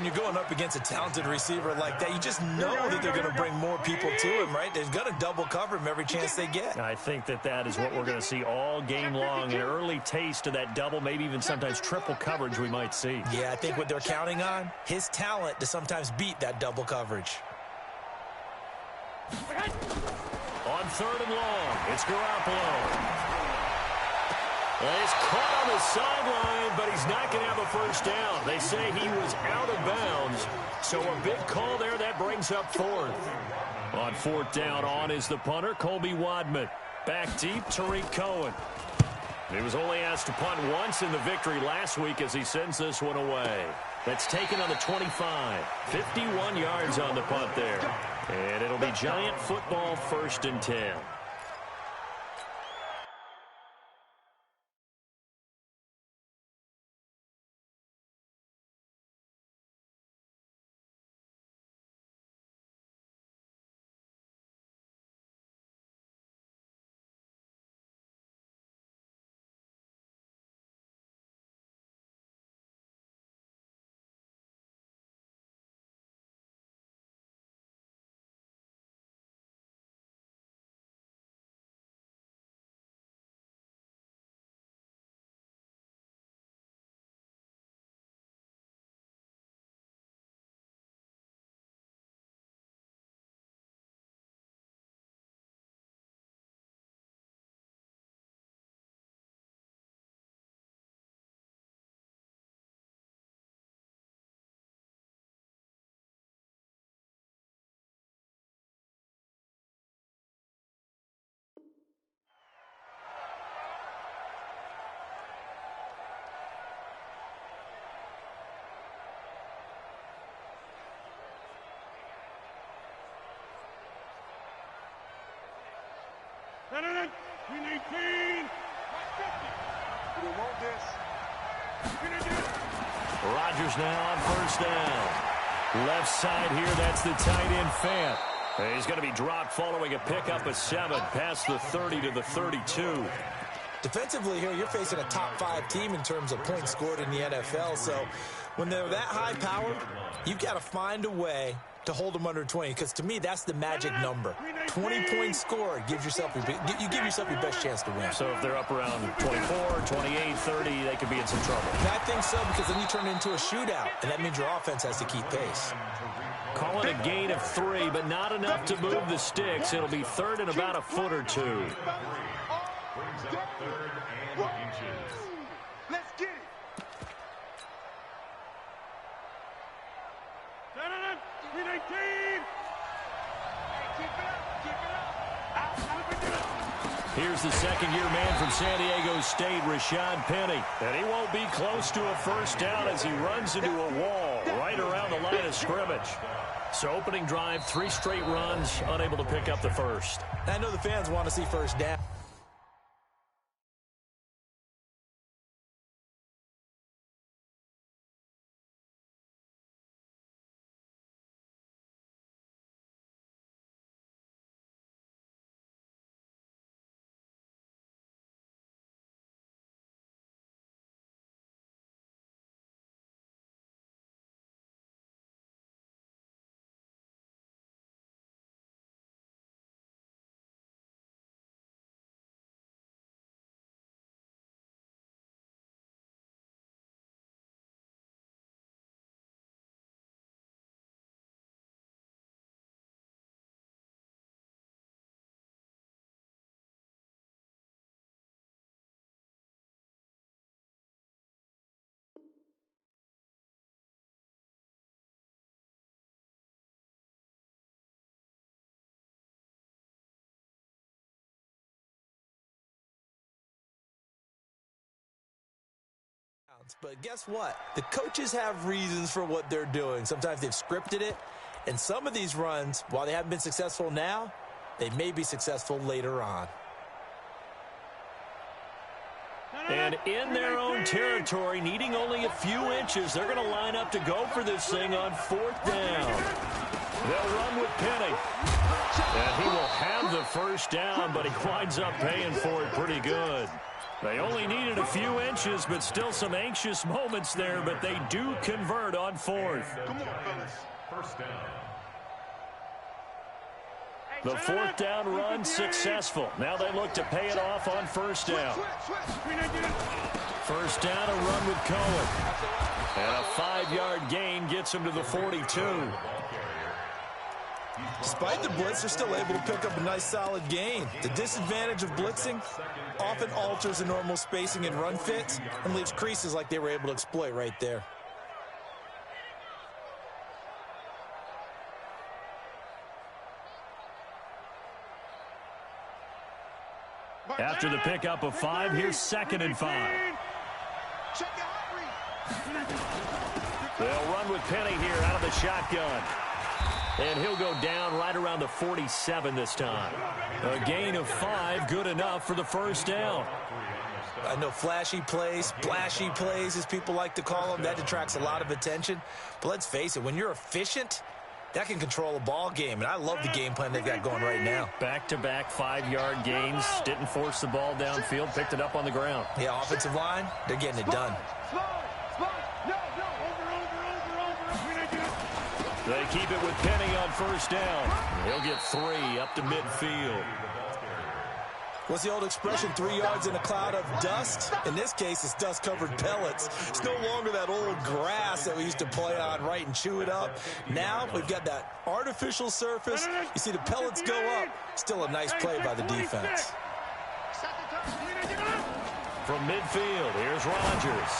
when you're going up against a talented receiver like that, you just know that they're going to bring more people to him, right? They're going to double cover him every chance they get. I think that is what we're going to see all game long. An early taste of that double, maybe even sometimes triple coverage we might see. Yeah, I think what they're counting on, his talent to sometimes beat that double coverage. On 3rd and long, it's Garoppolo. He's caught on the sideline, but he's not going to have a first down. They say he was out of bounds, so a big call there. That brings up 4th. On 4th down, on is the punter, Colby Wadman. Back deep, Tariq Cohen. He was only asked to punt once in the victory last week as he sends this one away. That's taken on the 25. 51 yards on the punt there. And it'll be Giant football, 1st and 10. Rodgers now on 1st down. Left side here, that's the tight end Fant. He's going to be dropped following a pickup of 7 past the 30 to the 32. Defensively here, you're facing a top 5 team in terms of points scored in the NFL. So when they're that high powered, you've got to find a way to hold them under 20, because to me, that's the magic number. 20 points scored, you give yourself your best chance to win. So if they're up around 24, 28, 30, they could be in some trouble. I think so, because then you turn it into a shootout, and that means your offense has to keep pace. Call it a gain of 3, but not enough to move the sticks. It'll be 3rd and about a foot or 2. Let's get it. Here's the second-year man from San Diego State, Rashad Penny. And he won't be close to a first down as he runs into a wall right around the line of scrimmage. So opening drive, 3 straight runs, unable to pick up the first. I know the fans want to see first down. But guess what? The coaches have reasons for what they're doing. Sometimes they've scripted it. And some of these runs, while they haven't been successful now, they may be successful later on. And in their own territory, needing only a few inches, they're going to line up to go for this thing on 4th down. They'll run with Penny. And he will have the first down, but he winds up paying for it pretty good. They only needed a few inches, but still some anxious moments there, but they do convert on fourth. Come on, fellas. First down. The fourth down run successful. Now they look to pay it off on first down. First down, a run with Cohen. And a 5-yard gain gets him to the 42. Despite the blitz, they're still able to pick up a nice solid gain. The disadvantage of blitzing often alters the normal spacing and run fits and leaves creases like they were able to exploit right there. After the pickup of 5, here's 2nd and 5. They'll run with Penny here out of the shotgun. And he'll go down right around the 47 this time. A gain of 5, good enough for the first down. I know flashy plays, splashy plays, as people like to call them, that attracts a lot of attention. But let's face it, when you're efficient, that can control a ball game, and I love the game plan they've got going right now. Back-to-back 5-yard gains. Didn't force the ball downfield. Picked it up on the ground. Yeah, offensive line, they're getting it done. They keep it with Penny on first down. He'll get 3 up to midfield. What's the old expression, 3 yards in a cloud of dust? In this case, it's dust-covered pellets. It's no longer that old grass that we used to play on, right, and chew it up. Now we've got that artificial surface. You see the pellets go up. Still a nice play by the defense. From midfield, here's Rodgers.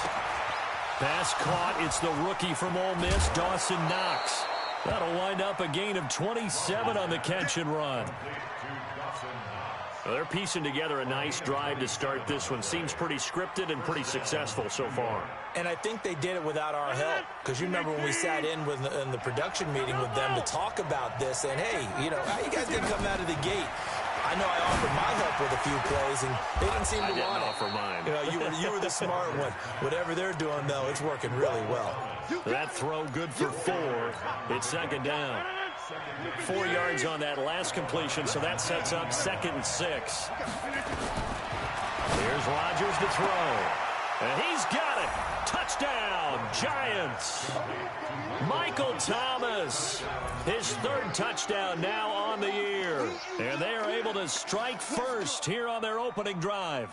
Pass caught. It's the rookie from Ole Miss, Dawson Knox. That'll wind up a gain of 27 on the catch and run. Well, they're piecing together a nice drive to start this one. Seems pretty scripted and pretty successful so far. And I think they did it without our help. Because you remember when we sat in the production meeting with them to talk about this. And, hey, you know, how you guys didn't come out of the gate? I know I offered my help with a few plays, and they didn't seem to want it. I didn't offer mine. You know, you were the smart one. Whatever they're doing, though, it's working really well. That throw good for 4. It's 2nd down. 4 yards on that last completion, so that sets up 2nd and 6. Here's Rodgers to throw. And he's got it. Touchdown, Giants. Michael Thomas, his 3rd touchdown now on the year. And they are able to strike first here on their opening drive.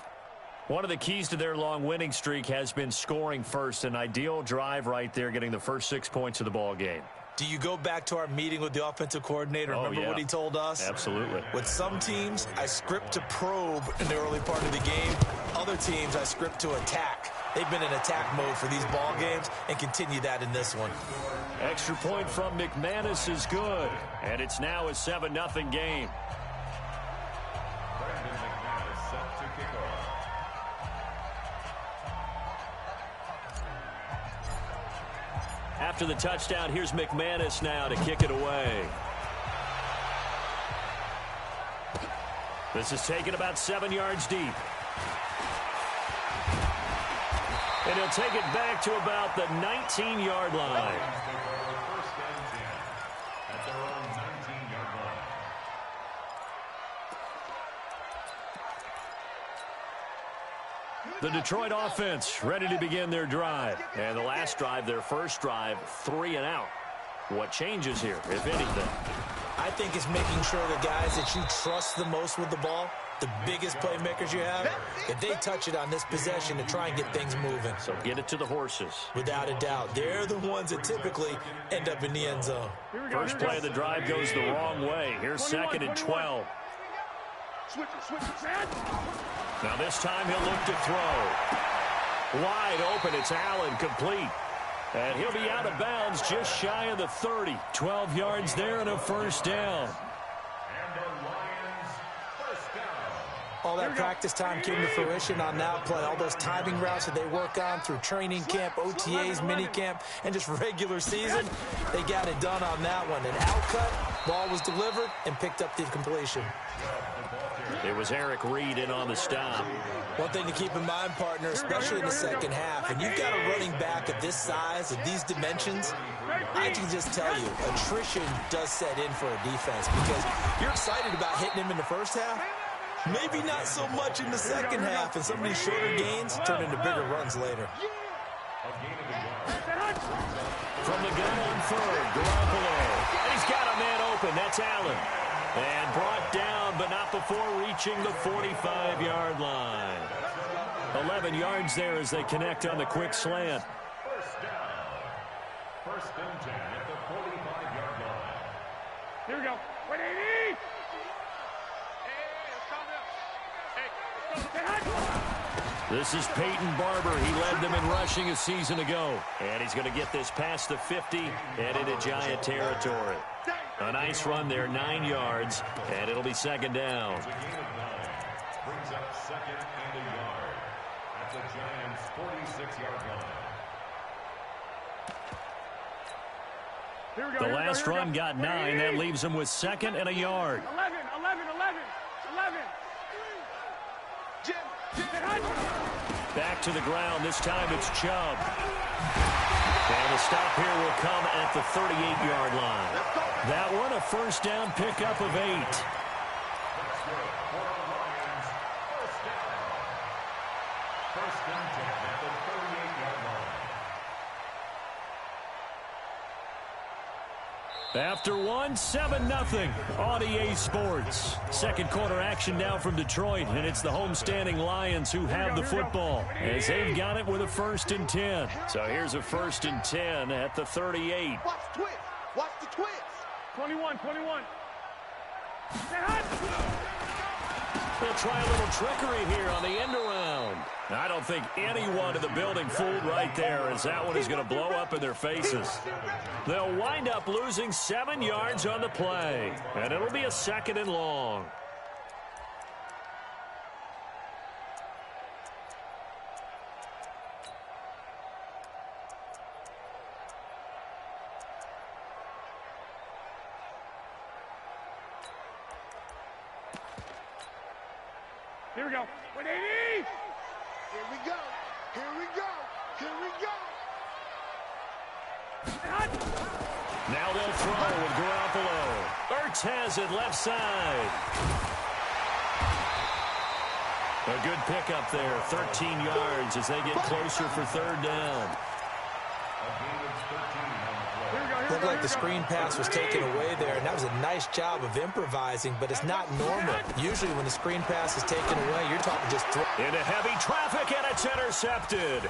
One of the keys to their long winning streak has been scoring first. An ideal drive right there, getting the first 6 points of the ball game. Do you go back to our meeting with the offensive coordinator? Remember what he told us? Absolutely. With some teams, I script to probe in the early part of the game. Other teams, I script to attack. They've been in attack mode for these ball games and continue that in this one. Extra point from McManus is good. And it's now a 7-0 game. After the touchdown, here's McManus now to kick it away. This is taken about 7 yards deep. And he'll take it back to about the 19-yard line. The Detroit offense ready to begin their drive. And the last drive, their first drive, 3 and out. What changes here, if anything? I think it's making sure the guys that you trust the most with the ball, the biggest playmakers you have, that they touch it on this possession to try and get things moving. So get it to the horses. Without a doubt. They're the ones that typically end up in the end zone. First play of the drive goes the wrong way. Here's 2nd and 12. Now this time he'll look to throw. Wide open, it's Allen, complete. And he'll be out of bounds just shy of the 30. 12 yards there and a first down. All that practice time came to fruition on that play. All those timing routes that they work on through training camp, OTAs, minicamp, and just regular season, they got it done on that one. An outcut, ball was delivered, and picked up the completion. It was Eric Reed in on the stop. One thing to keep in mind, partner, especially in the second half, and you've got a running back of this size, of these dimensions, I can just tell you, attrition does set in for a defense because you're excited about hitting him in the first half. Maybe not so much in the second half, and some of these shorter gains turn into bigger runs later. From the gun on third, Garoppolo. And he's got a man open. That's Allen. And brought down, but not before reaching the 45-yard line. 11 yards there as they connect on the quick slant. First down. First and 10 at the 45-yard line. Here we go. 180. This is Peyton Barber. He led them in rushing a season ago. And he's going to get this past the 50 and into Giant territory. A nice run there, 9 yards, and it'll be second down. It's a gain of 9. Brings up second and a yard. At the Giants' 46-yard line. The last run got 9. That leaves them with second and a yard. 11. Back to the ground. This time it's Chubb. And the stop here will come at the 38-yard line. That one a first down pickup of 8. First and 10 at the 38-yard line. After one, 7-0 on EA Sports. Second quarter action now from Detroit, and it's the homestanding Lions who have the football as they've got it with a 1st and 10. So here's a 1st and 10 at the 38. Watch the twist. Watch the twist. 21. They'll try a little trickery here on the end around. I don't think anyone in the building fooled right there, as that one is going to blow up in their faces. They'll wind up losing 7 yards on the play, and it'll be a 2nd and long. Here we go. 180. Here we go. Now they'll throw with Garoppolo. Ertz has it left side. A good pickup there, 13 yards as they get closer for 3rd down. Looked like the screen pass was taken away there, and that was a nice job of improvising, but it's not normal. Usually when the screen pass is taken away, you're talking just throw. Into heavy traffic, and it's intercepted.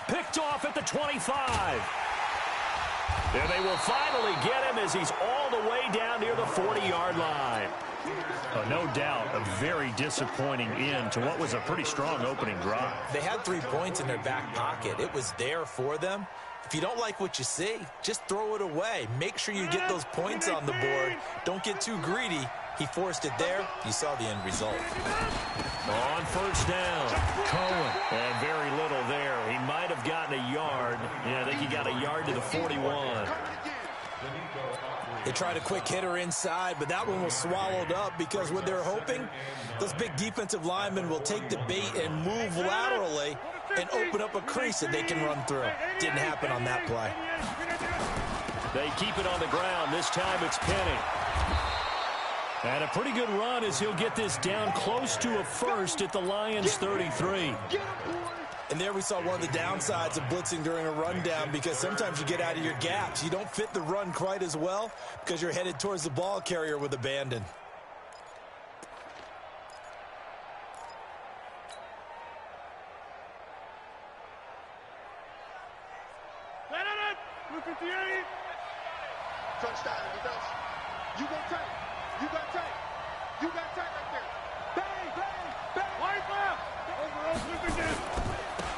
Picked off at the 25. And they will finally get him as he's all the way down near the 40-yard line. Oh, no doubt a very disappointing end to what was a pretty strong opening drive. They had 3 points in their back pocket. It was there for them. If you don't like what you see, just throw it away. Make sure you get those points on the board. Don't get too greedy. He forced it there. You saw the end result. On 1st down, Cohen. And very little there. He might have gotten a yard. Yeah, I think he got a yard to the 41. They tried a quick hitter inside, but that one was swallowed up because what they're hoping, those big defensive linemen will take the bait and move laterally and open up a crease that they can run through. Didn't happen on that play. They keep it on the ground. This time it's Penny. And a pretty good run as he'll get this down close to a 1st at the Lions' 33. And there we saw one of the downsides of blitzing during a rundown, because sometimes you get out of your gaps. You don't fit the run quite as well because you're headed towards the ball carrier with abandon. Touchdown, defense. You got tight. You got tight. You got tight right there. Bang, bang, bang. Wide left.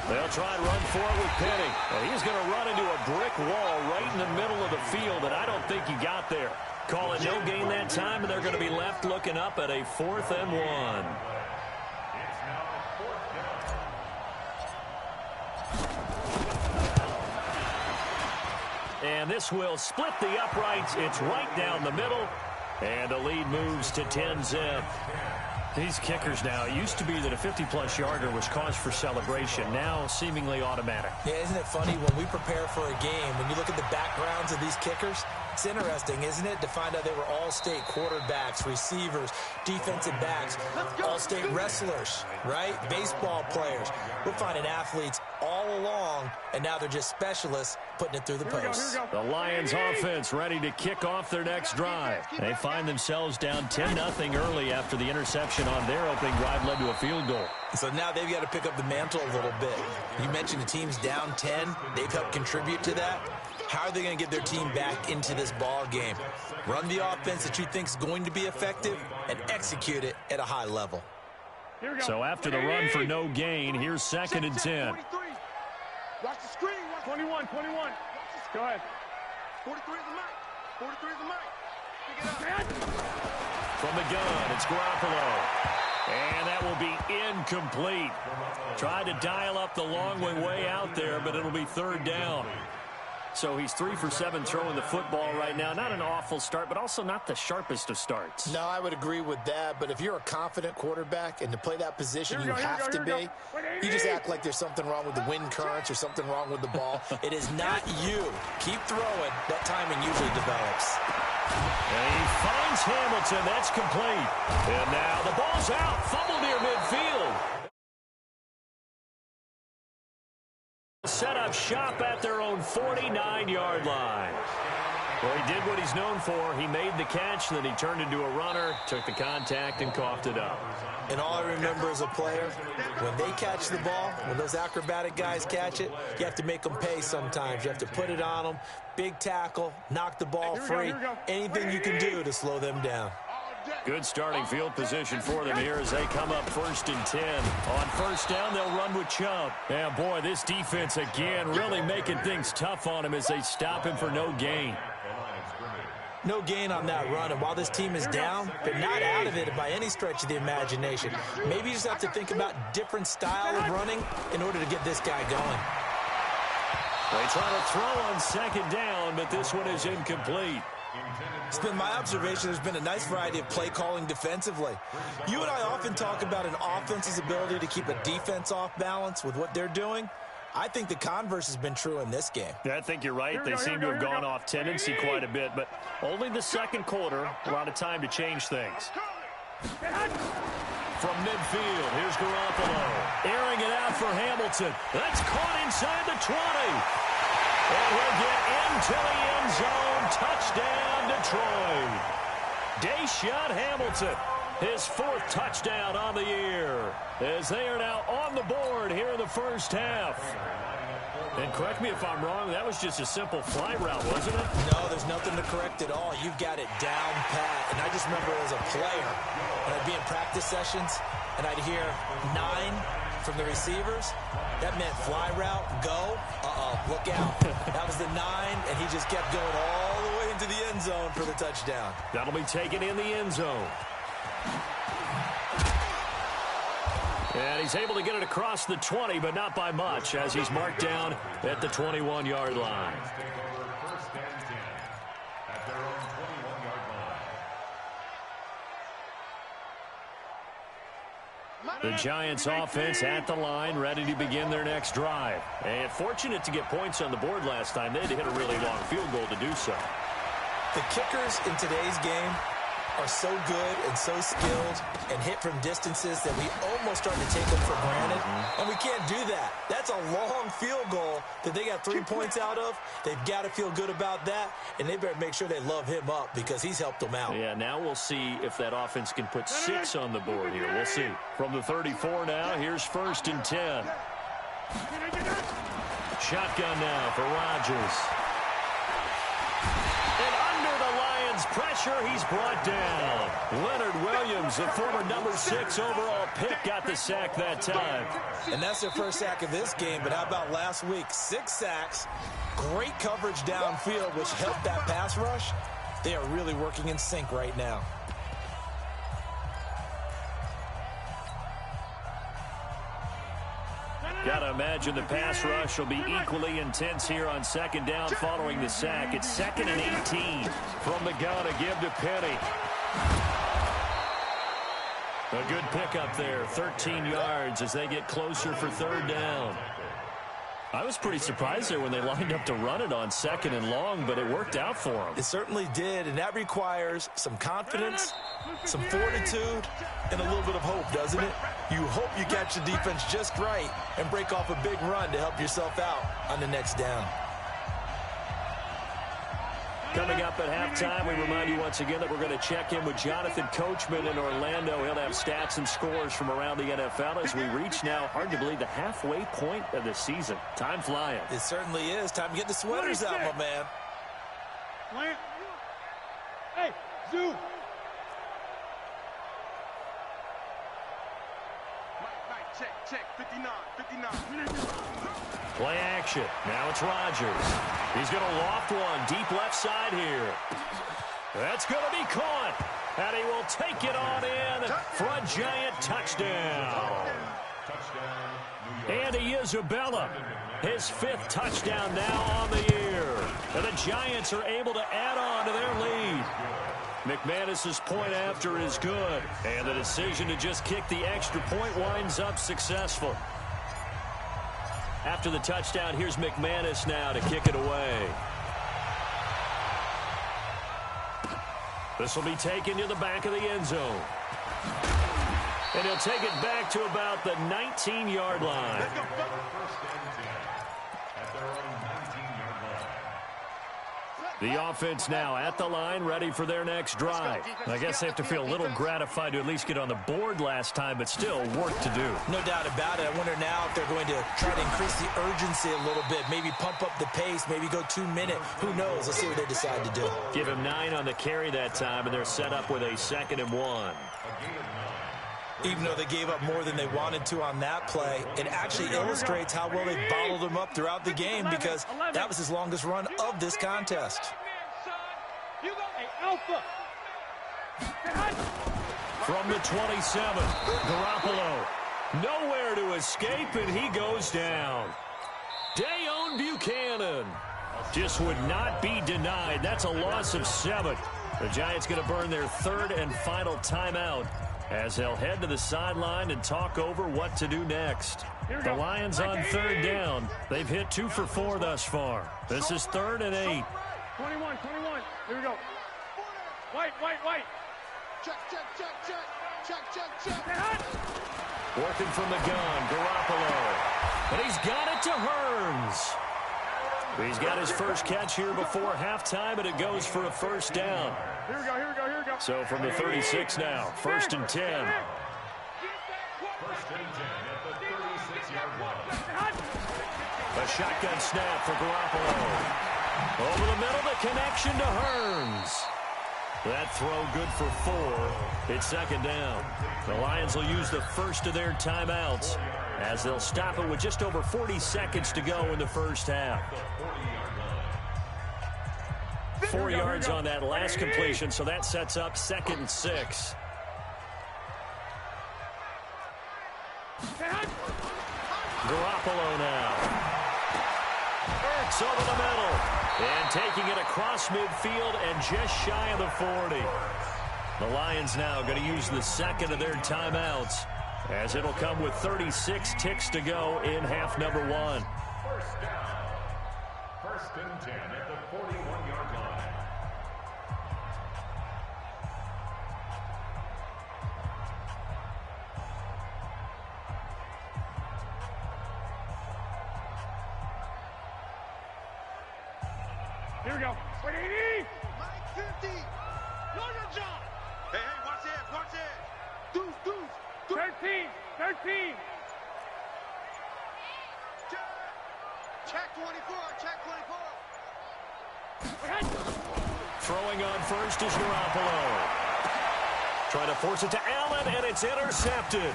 They'll try and run for it with Penny. And he's going to run into a brick wall right in the middle of the field, and I don't think he got there. Call it no gain that time, and they're going to be left looking up at a 4th and 1. And this will split the uprights. It's right down the middle. And the lead moves to 10-zip. These kickers now, it used to be that a 50-plus yarder was cause for celebration. Now, seemingly automatic. Yeah, isn't it funny when we prepare for a game, when you look at the backgrounds of these kickers, it's interesting, isn't it, to find out they were all-state quarterbacks, receivers, defensive backs, all-state wrestlers, right? Baseball players. We're finding athletes all along, and now they're just specialists putting it through the posts. The Lions offense ready to kick off their next drive. They find themselves down 10-0 early after the interception on their opening drive led to a field goal. So now they've got to pick up the mantle a little bit. You mentioned the team's down 10. They've helped contribute to that. How are they going to get their team back into this ball game? Run the offense that you think is going to be effective and execute it at a high level. So after the run for no gain, here's 2nd and 10. Watch the screen. 21. Go ahead. 43 is the mic. 43 is the mic. Pick it up. From the gun, it's Garoppolo. And that will be incomplete. Tried to dial up the long way out there, but it'll be 3rd down. So he's 3 for 7 throwing the football right now. Not an awful start, but also not the sharpest of starts. No, I would agree with that. But if you're a confident quarterback and to play that position, you have to be. You just act like there's something wrong with the wind currents or something wrong with the ball. It is not you. Keep throwing. That timing usually develops. And he finds Hamilton. That's complete. And now the ball's out. Fumble near midfield. Set up shop at their own 49-yard line. Well, he did what he's known for. He made the catch, then he turned into a runner, took the contact, and coughed it up. And all I remember as a player, when they catch the ball, when those acrobatic guys catch it, you have to make them pay sometimes. You have to put it on them, big tackle, knock the ball free, anything you can do to slow them down. Good starting field position for them here as they come up 1st and 10. On 1st down, they'll run with Chubb. Yeah, boy, this defense again really making things tough on him as they stop him for no gain. No gain on that run, and while this team is down, they're not out of it by any stretch of the imagination. Maybe you just have to think about different style of running in order to get this guy going. They try to throw on 2nd down, but this one is incomplete. It's been my observation there's been a nice variety of play calling defensively. You and I often talk about an offense's ability to keep a defense off balance with what they're doing. I think the converse has been true in this game. Yeah, I think you're right. They seem to have gone off tendency quite a bit, but only the 2nd quarter, a lot of time to change things. From midfield, here's Garoppolo. Airing it out for Hamilton. That's caught inside the 20. And he'll get into the end zone. Touchdown, Detroit. Deshaun Hamilton, his 4th touchdown on the year, as they are now on the board here in the 1st half. And correct me if I'm wrong, that was just a simple fly route, wasn't it? No, there's nothing to correct at all. You've got it down pat. And I just remember as a player, when I'd be in practice sessions, and I'd hear 9 from the receivers. That meant fly route, go, look out. That was the 9, and he just kept going all the way into the end zone for the touchdown. That'll be taken in the end zone. And he's able to get it across the 20, but not by much, as he's marked down at the 21-yard line. The Giants offense at the line, ready to begin their next drive. And fortunate to get points on the board last time. They had to hit a really long field goal to do so. The kickers in today's game are so good and so skilled and hit from distances that we almost start to take them for granted. And we can't do that. That's a long field goal that they got 3 points out of. They've got to feel good about that, and they better make sure they love him up because he's helped them out. Yeah, now we'll see if that offense can put 6 on the board here. We'll see. From the 34 now, here's 1st and 10. Shotgun now for Rodgers. And under the Lions' pressure, he's brought down. Leonard Williams, the former number 6 overall pick, got the sack that time. And that's their first sack of this game, but how about last week? 6 sacks, great coverage downfield, which helped that pass rush. They are really working in sync right now. Got to imagine the pass rush will be equally intense here on 2nd down following the sack. It's 2nd and 18 from the gun to give to Penny. A good pickup there, 13 yards as they get closer for third down. I was pretty surprised there when they lined up to run it on 2nd and long, but it worked out for them. It certainly did, and that requires some confidence, some fortitude, and a little bit of hope, doesn't it? You hope you catch the defense just right and break off a big run to help yourself out on the next down. Coming up at halftime, we remind you once again that we're going to check in with Jonathan Coachman in Orlando. He'll have stats and scores from around the NFL as we reach now, hard to believe, the halfway point of the season. Time flying. It certainly is. Time to get the sweaters out, my man. Hey, Zoo. Check, 59. Play action. Now it's Rodgers. He's going to loft one deep left side here. That's going to be caught. And he will take it on in for a giant touchdown. Andy Isabella, his 5th touchdown now on the year. And the Giants are able to add on to their lead. McManus's point after is good. And the decision to just kick the extra point winds up successful. After the touchdown, here's McManus now to kick it away. This will be taken to the back of the end zone. And he'll take it back to about the 19-yard line. The offense now at the line, ready for their next drive. I guess they have to feel a little gratified to at least get on the board last time, but still work to do. No doubt about it. I wonder now if they're going to try to increase the urgency a little bit, maybe pump up the pace, maybe go 2-minute. Who knows? Let's see what they decide to do. Give him 9 on the carry that time, and they're set up with a 2nd and 1. Even though they gave up more than they wanted to on that play, it actually illustrates how well they bottled them up throughout the game because that was his longest run of this contest. From the 27, Garoppolo. Nowhere to escape, and he goes down. Dayon Buchanan just would not be denied. That's a loss of 7. The Giants going to burn their 3rd and final timeout as they'll head to the sideline and talk over what to do next. The Lions on 3rd down. They've hit 2 for 4 thus far. This is 3rd and 8. 21. Here we go. White. Check. Working from the gun, Garoppolo. And he's got it to Hearns. He's got his first catch here before halftime, and it goes for a 1st down. Here we go. So from the 36 now, 1st and 10. 1st and 10 at the 36-yard line. A shotgun snap for Garoppolo. Over the middle, the connection to Hearns. That throw good for 4. It's 2nd down. The Lions will use the first of their timeouts as they'll stop it with just over 40 seconds to go in the first half. 4 yards on that last completion, so that sets up 2nd and 6. Garoppolo now. Ertz over the middle. And taking it across midfield and just shy of the 40. The Lions now going to use the 2nd of their timeouts as it'll come with 36 ticks to go in half number 1. 1st down. 1st and 10 at the 41-yard line. Here we go. Mike 50. Your job. Hey, watch it. Deuce. 13. Check 24. Throwing on first is Garoppolo. Trying to force it to Allen, and it's intercepted.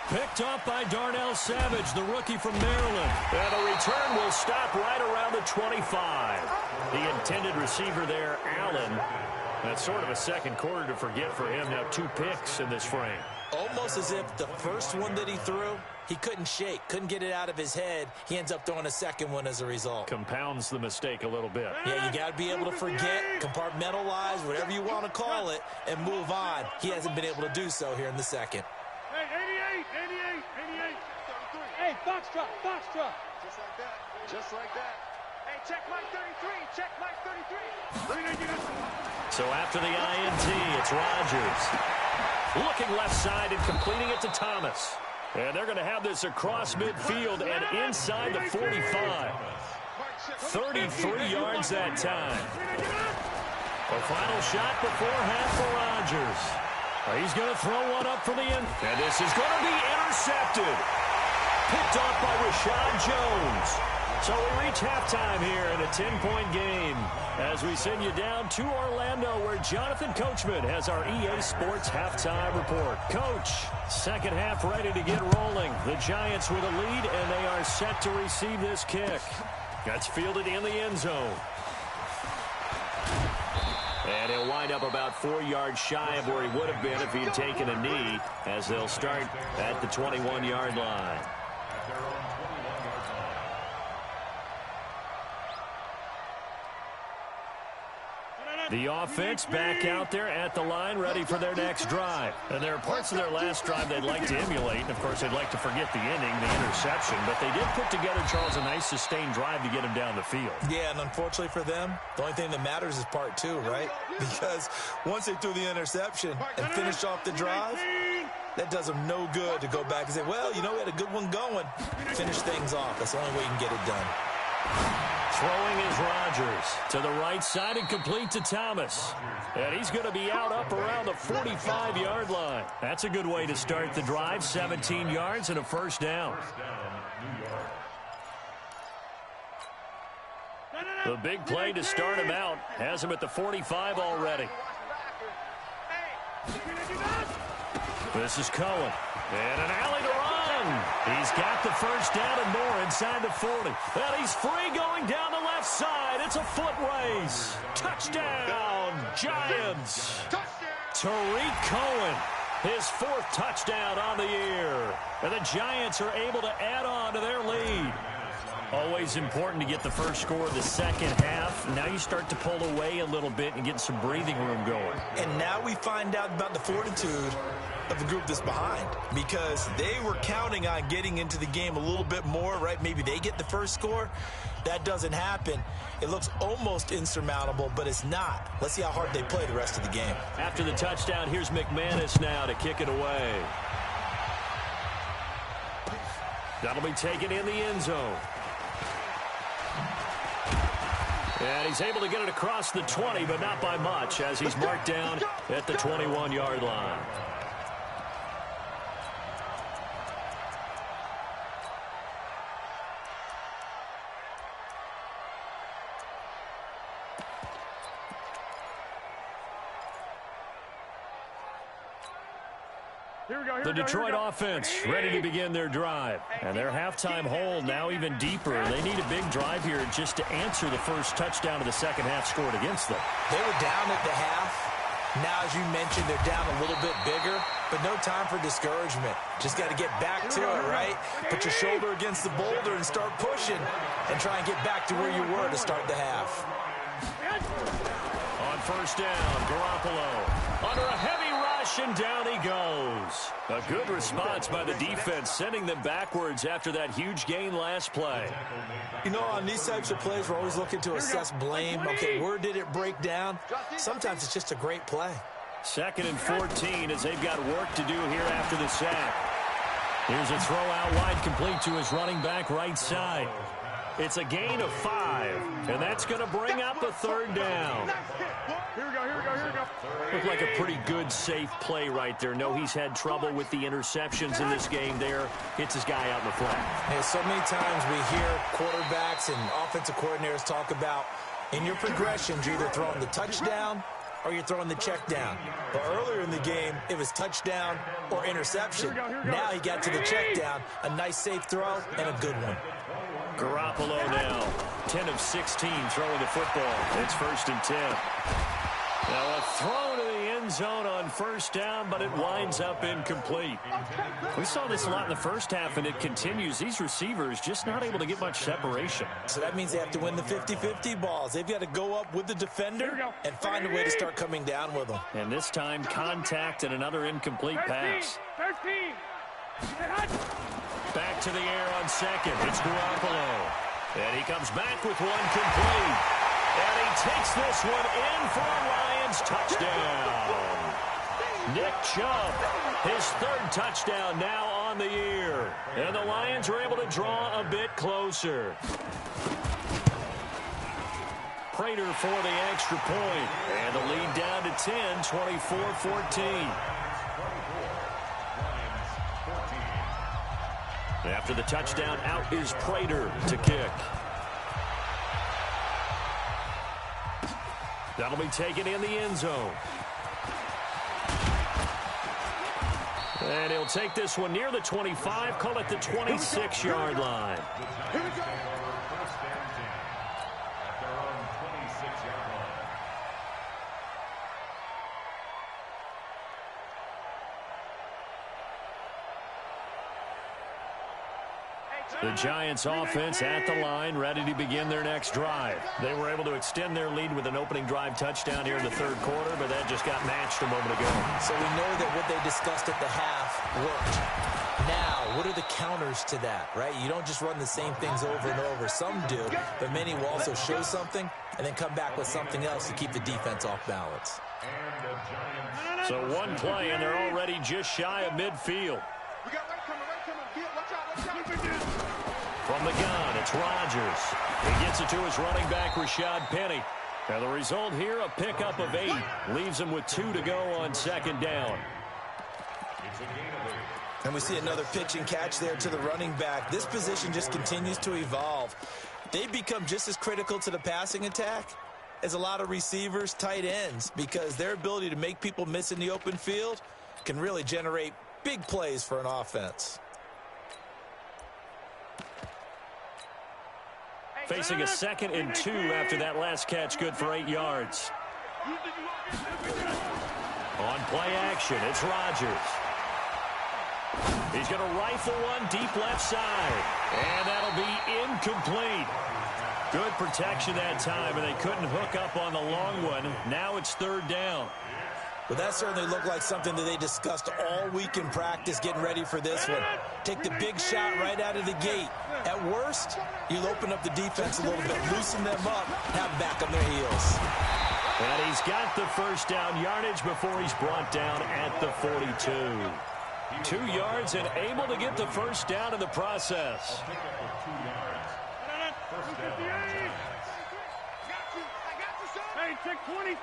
Picked up by Darnell Savage, the rookie from Maryland. And the return will stop right around the 25. The intended receiver there, Allen. That's sort of a second quarter to forget for him. Now 2 picks in this frame. Almost as if the first one that he threw, he couldn't shake, couldn't get it out of his head. He ends up throwing a second one as a result. Compounds the mistake a little bit. Yeah, you got to be able to forget, compartmentalize, whatever you want to call it, and move on. He hasn't been able to do so here in the second. Hey, 88. Hey, Foxtrot. Just like that. Hey, check Mike 33. So after the INT, it's Rodgers. Looking left side and completing it to Thomas. And they're going to have this across midfield and inside the 45. 33 yards that time. A final shot before half for Rodgers. He's going to throw one up for the end. And this is going to be intercepted. Picked off by Rashad Jones. So we reach halftime here in a 10-point game as we send you down to Orlando where Jonathan Coachman has our EA Sports halftime report. Coach, second half ready to get rolling. The Giants with a lead, and they are set to receive this kick. That's fielded in the end zone. And he'll wind up about 4 yards shy of where he would have been if he'd taken a knee as they'll start at the 21-yard line. The offense back out there at the line, ready for their next drive. And there are parts of their last drive they'd like to emulate. And, of course, they'd like to forget the inning, the interception. But they did put together, Charles, a nice sustained drive to get him down the field. Yeah, and unfortunately for them, the only thing that matters is part two, right? Because once they threw the interception and finished off the drive, that does them no good to go back and say, well, you know, we had a good one going. Finish things off. That's the only way you can get it done. Throwing is Rodgers to the right side and complete to Thomas. And he's going to be out up around the 45-yard line. That's a good way to start the drive. 17 yards and a first down. The big play to start him out has him at the 45 already. This is Cohen. And an alley to run. He's got the first down and more inside the 40. And he's free going down the left side. It's a foot race. Touchdown, Giants. Tariq Cohen, his fourth touchdown on the year. And the Giants are able to add on to their lead. Always important to get the first score of the second half. Now you start to pull away a little bit and get some breathing room going. And now we find out about the fortitude of the group that's behind, because they were counting on getting into the game a little bit more, right? Maybe they get the first score. That doesn't happen. It looks almost insurmountable, but it's not. Let's see how hard they play the rest of the game. After the touchdown, here's McManus now to kick it away. That'll be taken in the end zone. And he's able to get it across the 20, but not by much, as he's marked down at the 21-yard line. The Detroit offense ready to begin their drive. And their halftime hole now even deeper. They need a big drive here just to answer the first touchdown of the second half scored against them. They were down at the half. Now, as you mentioned, they're down a little bit bigger, but no time for discouragement. Just got to get back to it, right? Put your shoulder against the boulder and start pushing and try and get back to where you were to start the half. On first down, Garoppolo under a heavy rush, and down he goes. A good response by the defense, sending them backwards after that huge gain last play. You know, on these types of plays, we're always looking to assess blame. Okay, where did it break down? Sometimes it's just a great play. 2nd and 14 as they've got work to do here after the sack. Here's a throw out wide, complete to his running back right side. It's a gain of 5, and that's going to bring up the third down. Here we go. Looked like a pretty good, safe play right there. No, he's had trouble with the interceptions in this game there. Hits his guy out in the flat. Hey, so many times we hear quarterbacks and offensive coordinators talk about in your progressions, you're either throwing the touchdown or you're throwing the check down. But earlier in the game, it was touchdown or interception. Now he got to the check down, a nice safe throw, and a good one. Garoppolo now, 10 of 16 throwing the football. It's 1st and 10. Now a throw to the end zone on first down, but it winds up incomplete. We saw this a lot in the first half, and it continues. These receivers just not able to get much separation. So that means they have to win the 50-50 balls. They've got to go up with the defender and find a way to start coming down with them. And this time, contact and another incomplete pass. 13. Back to the air on second. It's Garoppolo. And he comes back with one complete. And he takes this one in for a Lions touchdown. Nick Chubb, his third touchdown now on the year. And the Lions are able to draw a bit closer. Prater for the extra point. And the lead down to 10, 24-14. After the touchdown, out is Prater to kick. That'll be taken in the end zone. And he'll take this one near the 25, call it the 26-yard line. Here we go. First and 10 at their own 26-yard line. The Giants offense at the line, ready to begin their next drive. They were able to extend their lead with an opening drive touchdown here in the third quarter, but that just got matched a moment ago. So we know that what they discussed at the half worked. Now, what are the counters to that, right? You don't just run the same things over and over. Some do, but many will also show something and then come back with something else to keep the defense off balance. So one play, and they're already just shy of midfield. We got right coming. Watch out. From the gun, it's Rodgers. He gets it to his running back, Rashad Penny. And the result here, a pickup of 8. Leaves him with 2 to go on second down. And we see another pitch and catch there to the running back. This position just continues to evolve. They've become just as critical to the passing attack as a lot of receivers, tight ends, because their ability to make people miss in the open field can really generate big plays for an offense. Facing a 2nd and 2 after that last catch, good for 8 yards. On play action, it's Rodgers. He's going to rifle one deep left side. And that'll be incomplete. Good protection that time, and they couldn't hook up on the long one. Now it's third down. Well, that certainly looked like something that they discussed all week in practice, getting ready for this one. Take the big shot right out of the gate. At worst, you'll open up the defense a little bit, loosen them up, have them back on their heels. And he's got the first down yardage before he's brought down at the 42. 2 yards and able to get the first down in the process. Hey, check 26.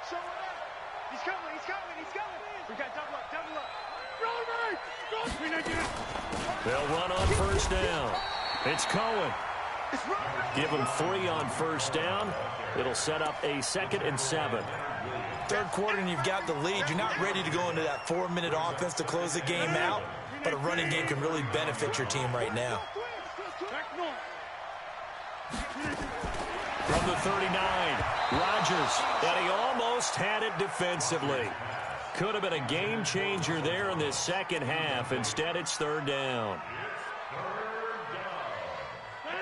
Show it up. He's coming. We got double up. They'll run on first down. It's Cohen. Give him 3 on first down. It'll set up a 2nd and 7. Third quarter and you've got the lead. You're not ready to go into that 4-minute offense to close the game out, but a running game can really benefit your team right now. From the 39, Rodgers, and he almost had it defensively. Could have been a game changer there in this second half. Instead, it's third down.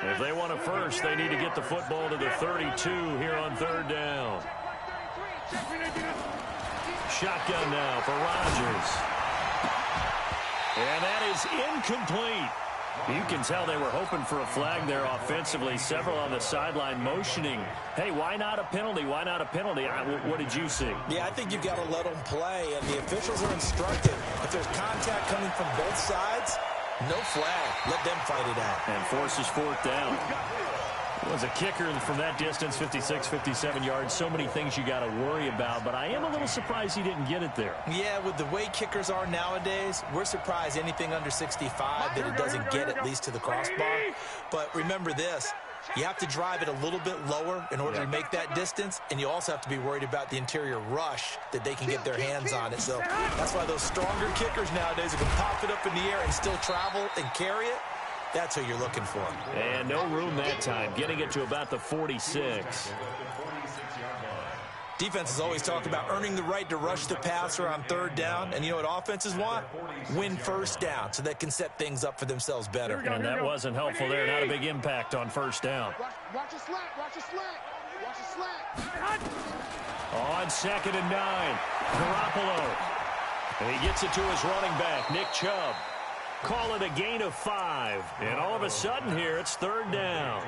If they want a first, they need to get the football to the 32 here on third down. Shotgun now for Rodgers. And that is incomplete. You can tell they were hoping for a flag there offensively. Several on the sideline motioning. Hey, why not a penalty? Why not a penalty? What did you see? Yeah, I think you've got to let them play, and the officials are instructed. If there's contact coming from both sides, no flag. Let them fight it out. And forces fourth down. It was a kicker from that distance, 56, 57 yards. So many things you got to worry about, but I am a little surprised he didn't get it there. Yeah, with the way kickers are nowadays, we're surprised anything under 65 that it doesn't get at least to the crossbar. But remember this, you have to drive it a little bit lower in order to make that distance, and you also have to be worried about the interior rush that they can get their hands on it. So that's why those stronger kickers nowadays who can pop it up in the air and still travel and carry it, that's who you're looking for. And no room that time, getting it to about the 46. Defenses always talk about earning the right to rush the passer on third down. And you know what offenses want? Win first down so they can set things up for themselves better. And that wasn't helpful there. Not a big impact on first down. Watch your slack. Watch your slack. Watch your slack. On 2nd and 9, Garoppolo. And he gets it to his running back, Nick Chubb. Call it a gain of 5. And all of a sudden here, it's third down.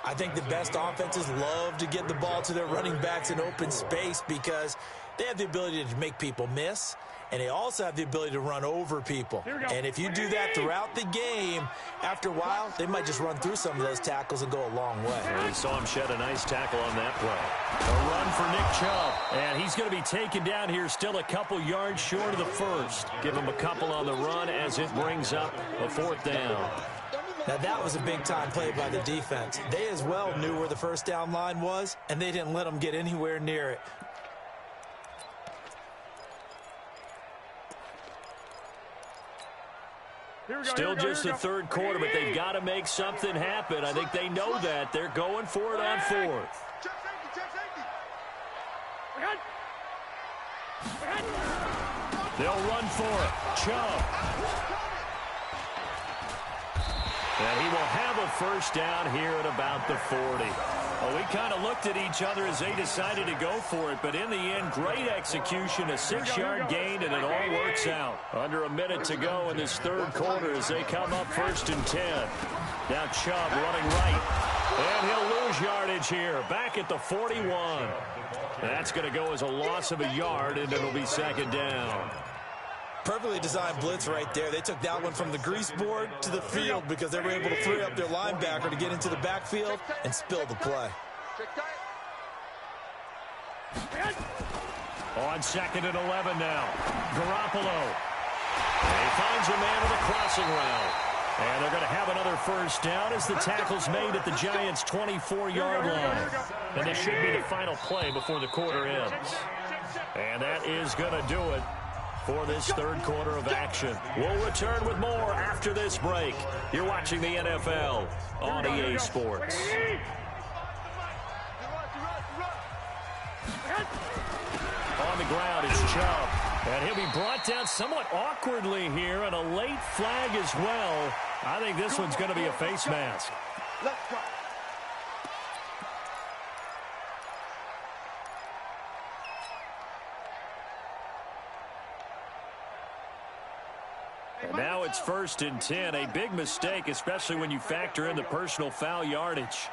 I think the best offenses love to get the ball to their running backs in open space because they have the ability to make people miss, and they also have the ability to run over people. And if you do that throughout the game, after a while, they might just run through some of those tackles and go a long way. And we saw him shed a nice tackle on that play. A run for Nick Chubb. And he's going to be taken down here still a couple yards short of the first. Give him a couple on the run as it brings up a 4th down. Now, that was a big-time play by the defense. They as well knew where the first down line was, and they didn't let them get anywhere near it. Still just the third quarter, but they've got to make something happen. I think they know that. They're going for it on 4th. They'll run for it. Chubb. And he will have a first down here at about the 40. Well, we kind of looked at each other as they decided to go for it, but in the end, great execution, a 6-yard gain, and it all works out. Under a minute to go in this third quarter as they come up 1st and 10. Now Chubb running right, and he'll lose yardage here, back at the 41. That's going to go as a loss of a yard, and it'll be 2nd down. Perfectly designed blitz right there. They took that one from the grease board to the field because they were able to free up their linebacker to get into the backfield and spill the play. On 2nd and 11 now. Garoppolo. And he finds a man with a crossing route. And they're going to have another first down as the tackle's made at the Giants' 24-yard line. And this should be the final play before the quarter ends. And that is going to do it for this third quarter of action. We'll return with more after this break. You're watching the NFL on EA Sports. On the ground, it's Chubb. And he'll be brought down somewhat awkwardly here, and a late flag as well. I think this one's going to be a face mask. Let's go. And now it's 1st and 10. A big mistake, especially when you factor in the personal foul yardage.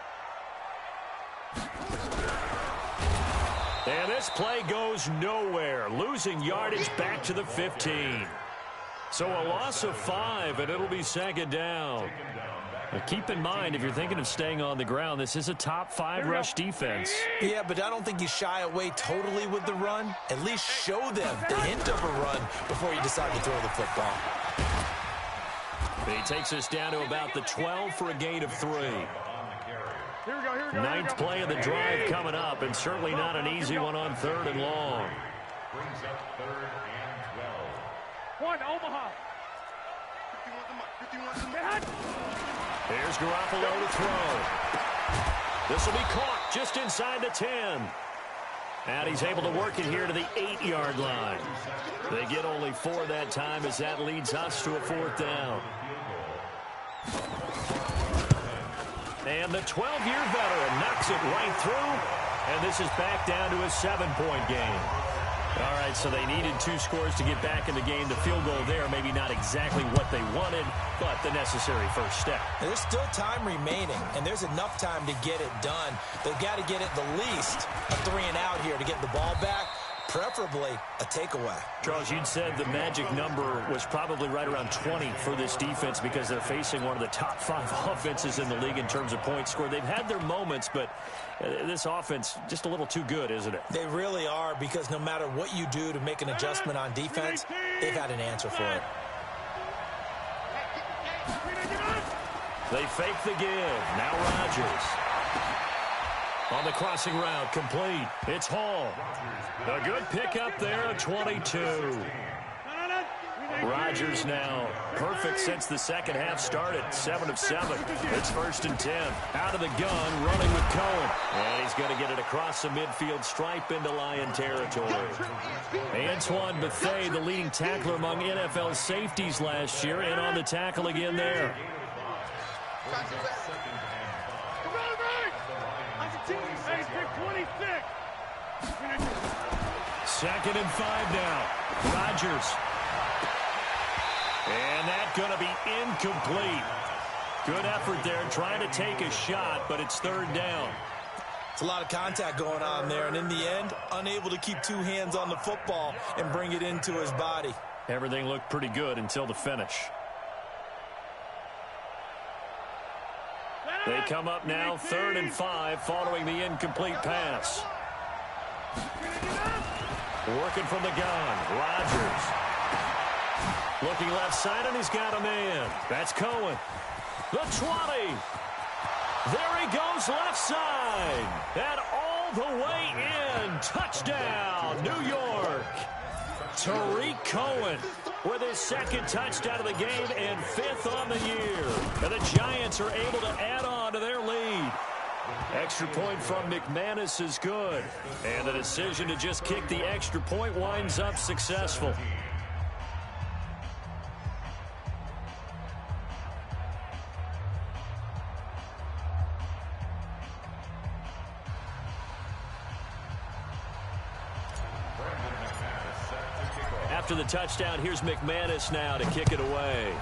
And this play goes nowhere. Losing yardage back to the 15. So a loss of 5, and it'll be 2nd down. But keep in mind, if you're thinking of staying on the ground, this is a top 5 rush defense. Yeah, but I don't think you shy away totally with the run. At least show them the hint of a run before you decide to throw the football. He takes us down to about the 12 for a gain of 3. Here we go. 9th play of the drive coming up, and certainly not an easy one on 3rd and long. Brings up 3rd and 12. One, Omaha. Here's Garoppolo to throw. This will be caught just inside the 10. And he's able to work it here to the 8-yard line. They get only 4 that time as that leads us to a 4th down. And the 12-year veteran knocks it right through. And this is back down to a 7-point game. All right, so they needed 2 scores to get back in the game. The field goal there, maybe not exactly what they wanted, but the necessary first step. There's still time remaining, and there's enough time to get it done. They've got to get at the least a 3 and out here to get the ball back, preferably a takeaway. Charles, you'd said the magic number was probably right around 20 for this defense because they're facing one of the top 5 offenses in the league in terms of points scored. They've had their moments, but this offense just a little too good, isn't it? They really are, because no matter what you do to make an adjustment on defense, they've had an answer for it. They fake the give. Now Rodgers. On the crossing route, complete. It's Hall. A good pickup there, a 22. Rodgers now perfect since the second half started. 7 of 7. It's 1st and 10. Out of the gun, running with Cohen. And he's going to get it across the midfield stripe into Lion territory. Antoine Bethea, the leading tackler among NFL safeties last year, and on the tackle again there. Second and 5 now. Rodgers. And that's going to be incomplete. Good effort there, trying to take a shot, but it's 3rd down. It's a lot of contact going on there, and in the end, unable to keep 2 hands on the football and bring it into his body. Everything looked pretty good until the finish. They come up now, 3rd and 5, following the incomplete pass. Working from the gun, Rodgers. Looking left side, and he's got a man. That's Cohen. The 20. There he goes left side. And all the way in. Touchdown, New York. Tariq Cohen with his 2nd touchdown of the game and 5th on the year. And the Giants are able to add on to their lead. Extra point from McManus is good. And the decision to just kick the extra point winds up successful. After the touchdown, here's McManus now to kick it away.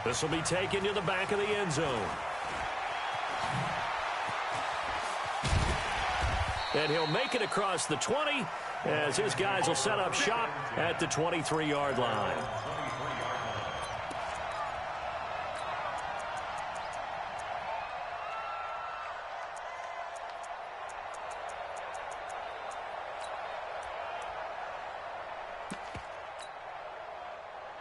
This will be taken to the back of the end zone. And he'll make it across the 20 as his guys will set up shop at the 23-yard line.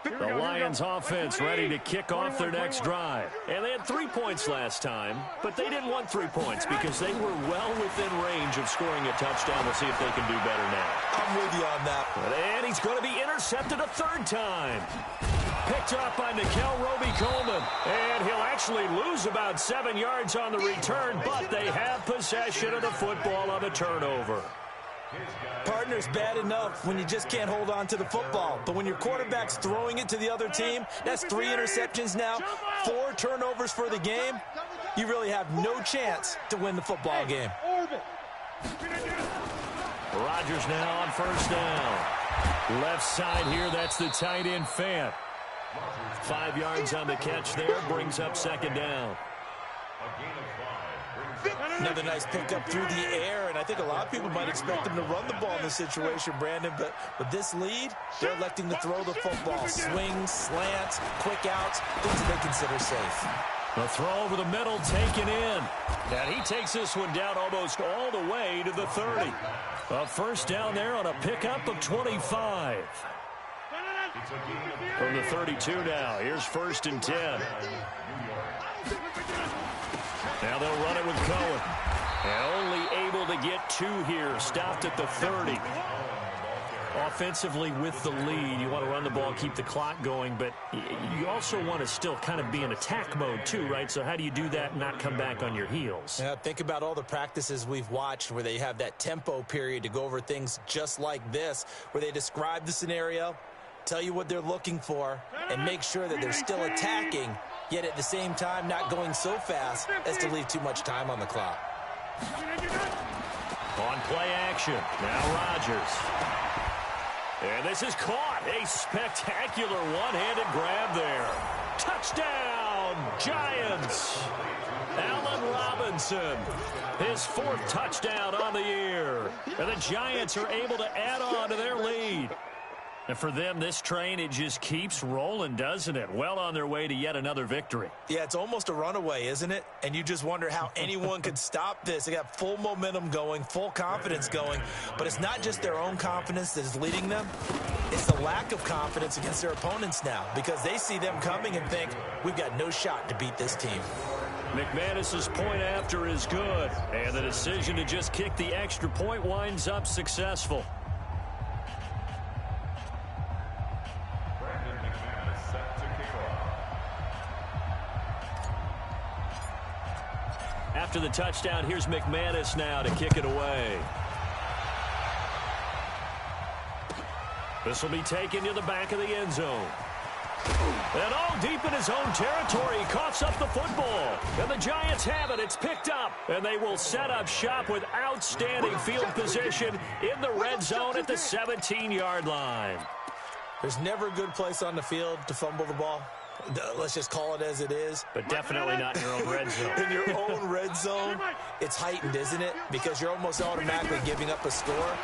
The Lions offense ready to kick off their next drive. And they had 3 points last time, but they didn't want 3 points because they were well within range of scoring a touchdown. We'll see if they can do better now. I'm with you on that. And he's going to be intercepted a 3rd time. Picked up by Nickel Roby-Coleman. And he'll actually lose about 7 yards on the return, but they have possession of the football on the turnover. Partner's bad enough when you just can't hold on to the football. But when your quarterback's throwing it to the other team, that's 3 interceptions now, 4 turnovers for the game. You really have no chance to win the football game. Rodgers now on 1st down. Left side here, that's the tight end Fant. 5 yards on the catch there, brings up 2nd down. Another nice pickup through the air, and I think a lot of people might expect him to run the ball in this situation, Brandon, but with this lead, they're electing to throw the football. Swings, slants, quick outs, things that they consider safe. The throw over the middle taken in, and he takes this one down almost all the way to the 30. A 1st down there on a pickup of 25. From the 32 now, here's 1st and 10. Now they'll run it with Cohen. And only able to get 2 here. Stopped at the 30. Offensively with the lead, you want to run the ball, keep the clock going, but you also want to still kind of be in attack mode too, right? So how do you do that and not come back on your heels? Yeah, think about all the practices we've watched where they have that tempo period to go over things just like this, where they describe the scenario, tell you what they're looking for, and make sure that they're still attacking, yet at the same time not going so fast as to leave too much time on the clock. On play action, now Rodgers. And this is caught. A spectacular one-handed grab there. Touchdown, Giants. Allen Robinson, his 4th touchdown on the year. And the Giants are able to add on to their lead. And for them, this train, it just keeps rolling, doesn't it? Well on their way to yet another victory. Yeah, it's almost a runaway, isn't it? And you just wonder how anyone could stop this. They got full momentum going, full confidence going. But it's not just their own confidence that is leading them. It's the lack of confidence against their opponents now because they see them coming and think, we've got no shot to beat this team. McManus's point after is good. And the decision to just kick the extra point winds up successful. After the touchdown, here's McManus now to kick it away. This will be taken to the back of the end zone. And all deep in his own territory, he coughs up the football. And the Giants have it. It's picked up. And they will set up shop with outstanding field position in the red zone at the 17-yard line. There's never a good place on the field to fumble the ball. Let's just call it as it is. But definitely not in your own red zone. In your own red zone, it's heightened, isn't it? Because you're almost automatically giving up a score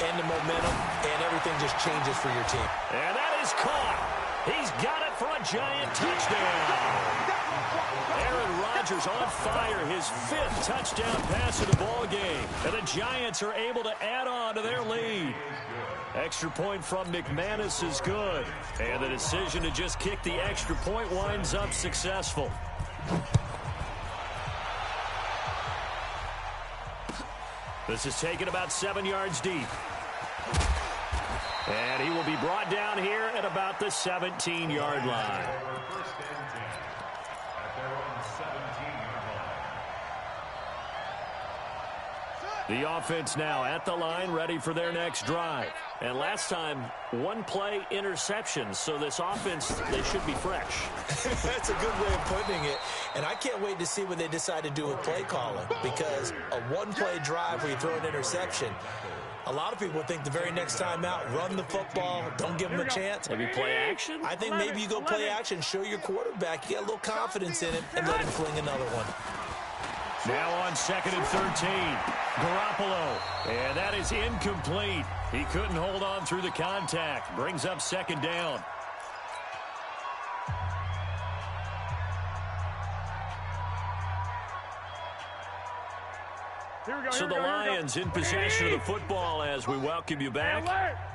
and the momentum, and everything just changes for your team. And that is caught. He's got it for a Giant touchdown. Aaron Rodgers on fire, his 5th touchdown pass of the ball game. And the Giants are able to add on to their lead. Extra point from McManus is good. And the decision to just kick the extra point winds up successful. This is taken about 7 yards deep. And he will be brought down here at about the 17-yard line. First and 10 at their own 17-yard line. The offense now at the line, ready for their next drive. And last time, 1-play interceptions. So this offense, they should be fresh. That's a good way of putting it. And I can't wait to see what they decide to do with play calling. Because a 1-play drive where you throw an interception, a lot of people think the very next time out, run the football, don't give them a chance. Maybe play action? I think maybe you go play action, show your quarterback, you get a little confidence in him, and let him fling another one. Now on 2nd and 13, Garoppolo. And that is incomplete. He couldn't hold on through the contact. Brings up 2nd down. So the Lions in possession of the football as we welcome you back.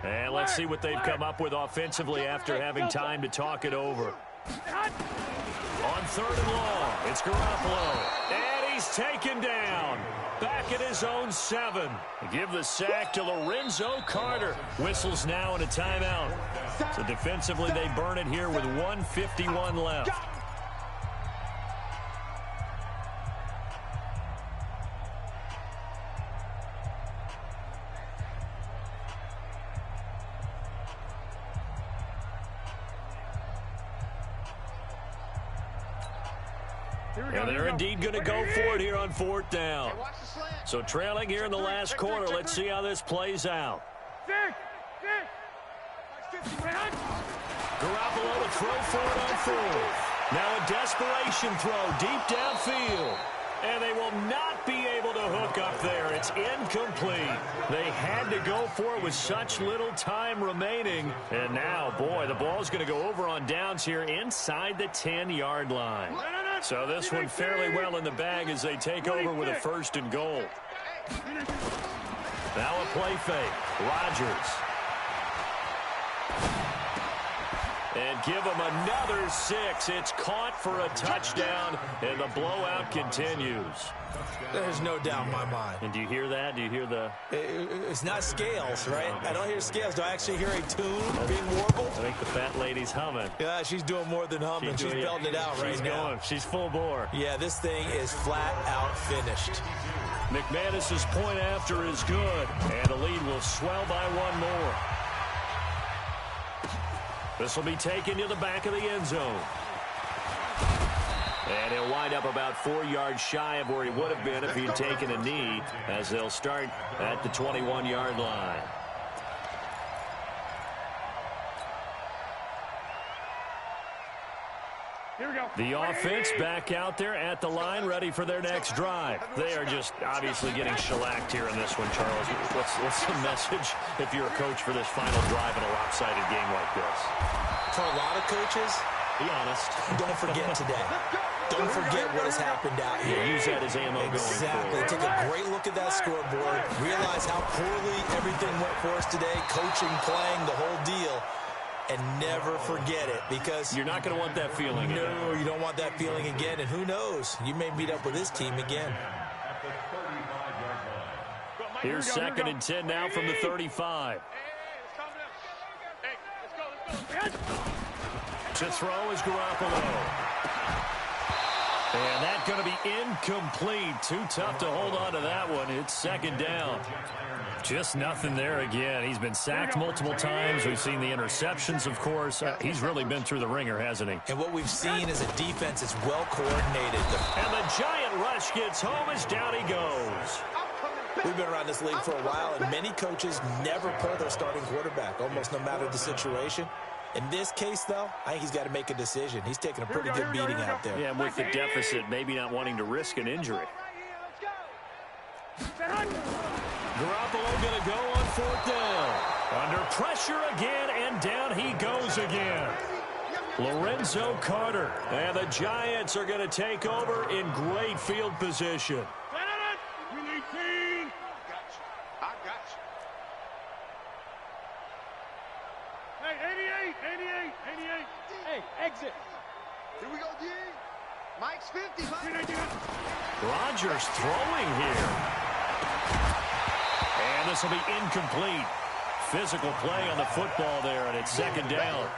And let's see what they've come up with offensively after having time to talk it over. On 3rd and long, it's Garoppolo. And he's taken down. Back at his own 7. Give the sack to Lorenzo Carter. Whistles now in a timeout. So defensively they burn it here with 1:51 left. And they're indeed going to go for it here on 4th down. So trailing here in the last quarter. Let's see how this plays out. Garoppolo to throw for it on 4th. Now a desperation throw deep downfield. And they will not be able to hook up there. It's incomplete. They had to go for it with such little time remaining. And now, boy, the ball's going to go over on downs here inside the 10-yard line. So this one fairly well in the bag as they take over with a 1st and goal. Now a play fake. Rodgers. And give him another 6. It's caught for a touchdown, and the blowout continues. There's no doubt in my mind. And do you hear that? Do you hear the... It's not scales, right? I don't hear scales. Do I actually hear a tune being warbled? I think the fat lady's humming. Yeah, she's doing more than humming. She's belting it out right now. She's full bore. Yeah, this thing is flat out finished. McManus's point after is good, and the lead will swell by 1 more. This will be taken to the back of the end zone. And he'll wind up about 4 yards shy of where he would have been if he had taken a knee, as they'll start at the 21-yard line. The offense back out there at the line, ready for their next drive. They are just obviously getting shellacked here in this one, Charles. What's the message if you're a coach for this final drive in a lopsided game like this? For a lot of coaches, be honest. Don't forget today. Don't forget what has happened out here. Yeah, use that as ammo exactly. going forward. Take a great look at that scoreboard. Realize how poorly everything went for us today. Coaching, playing, the whole deal. And never forget it, because you're not going to want that feeling again. No, you don't want that feeling again. And who knows? You may meet up with this team again. Here's 2nd and 10 now from the 35. To throw is Garoppolo. And that's going to be incomplete. Too tough to hold on to that one. It's second down. Just nothing there again. He's been sacked multiple times. We've seen the interceptions, of course. He's really been through the ringer, hasn't he? And what we've seen is a defense is well coordinated. And the giant rush gets home as down he goes. We've been around this league for a while, and many coaches never pull their starting quarterback, almost no matter the situation. In this case, though, I think he's got to make a decision. He's taking a pretty good beating out there. Yeah, and with the deficit, maybe not wanting to risk an injury. Garoppolo going to go on fourth down. Under pressure again, and down he goes again. Lorenzo Carter. And the Giants are going to take over in great field position. Exit. Here we go, D. Mike's 50. Rodgers throwing here. And this will be incomplete. Physical play on the football there, and it's second down.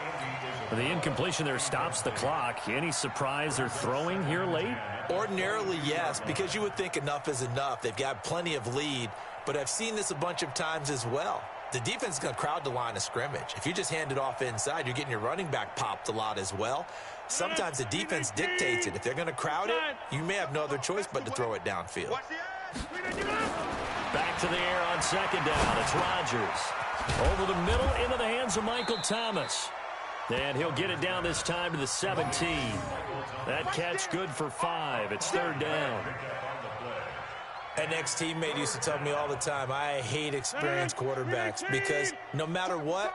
The incompletion there stops the clock. Any surprise they're throwing here late? Ordinarily, yes, because you would think enough is enough. They've got plenty of lead, but I've seen this a bunch of times as well. The defense is going to crowd the line of scrimmage. If you just hand it off inside, you're getting your running back popped a lot as well. Sometimes the defense dictates it. If they're going to crowd it, you may have no other choice but to throw it downfield. Back to the air on second down. It's Rodgers. Over the middle into the hands of Michael Thomas. And he'll get it down this time to the 17. That catch good for 5. It's third down. An ex-teammate used to tell me all the time, I hate experienced quarterbacks because no matter what,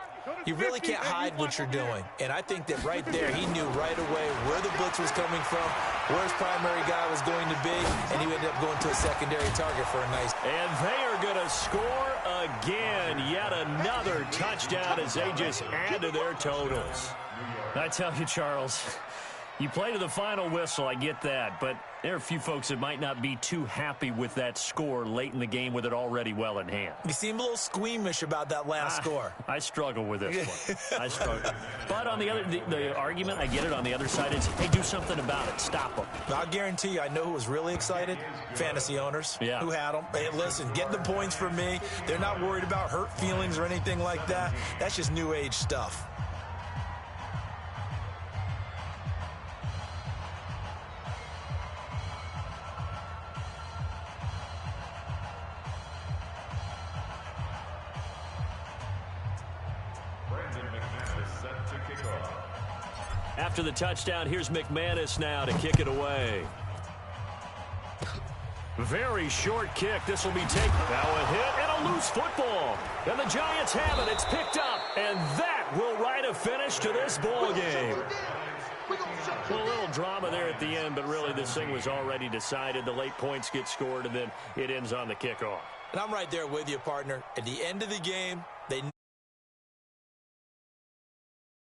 you really can't hide what you're doing. And I think that right there, he knew right away where the blitz was coming from, where his primary guy was going to be, and he ended up going to a secondary target for a nice. And they are going to score again. Yet another touchdown as they just add to their totals. I tell you, Charles, you play to the final whistle, I get that, but there are a few folks that might not be too happy with that score late in the game with it already well in hand. You seem a little squeamish about that last score. I struggle with this one. I struggle. But on the other, the argument, I get it on the other side, is, hey, do something about it. Stop them. I'll guarantee you, I know who was really excited. Fantasy owners who had them. Hey, listen, get the points for me. They're not worried about hurt feelings or anything like that. That's just new age stuff. After the touchdown, here's McManus now to kick it away. Very short kick. This will be taken. Now a hit and a loose football. And the Giants have it. It's picked up. And that will write a finish to this ball game. Well, a little drama there at the end, but really this thing was already decided. The late points get scored, and then it ends on the kickoff. And I'm right there with you, partner. At the end of the game,